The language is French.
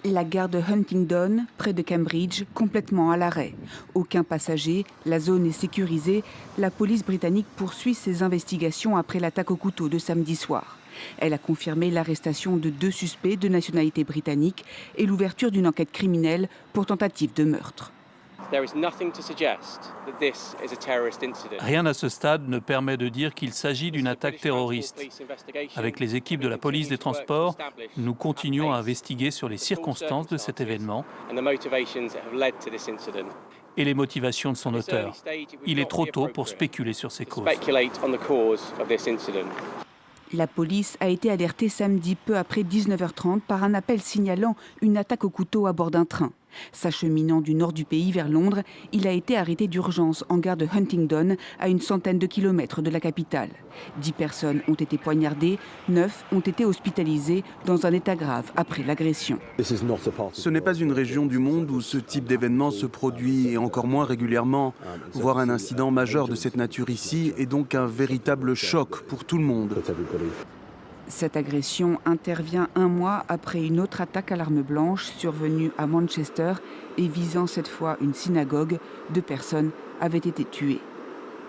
La gare de Huntingdon, près de Cambridge, complètement à l'arrêt. Aucun passager, la zone est sécurisée. La police britannique poursuit ses investigations après l'attaque au couteau de samedi soir. Elle a confirmé l'arrestation de 2 suspects de nationalité britannique et l'ouverture d'une enquête criminelle pour tentative de meurtre. Rien à ce stade ne permet de dire qu'il s'agit d'une attaque terroriste. Avec les équipes de la police des transports, nous continuons à investiguer sur les circonstances de cet événement et les motivations de son auteur. Il est trop tôt pour spéculer sur ces causes. La police a été alertée samedi peu après 19h30 par un appel signalant une attaque au couteau à bord d'un train. S'acheminant du nord du pays vers Londres, il a été arrêté d'urgence en gare de Huntingdon, à une centaine de kilomètres de la capitale. 10 personnes ont été poignardées, 9 ont été hospitalisées dans un état grave après l'agression. Ce n'est pas une région du monde où ce type d'événement se produit, et encore moins régulièrement. Voir un incident majeur de cette nature ici est donc un véritable choc pour tout le monde. Cette agression intervient un mois après une autre attaque à l'arme blanche survenue à Manchester et visant cette fois une synagogue. 2 personnes avaient été tuées.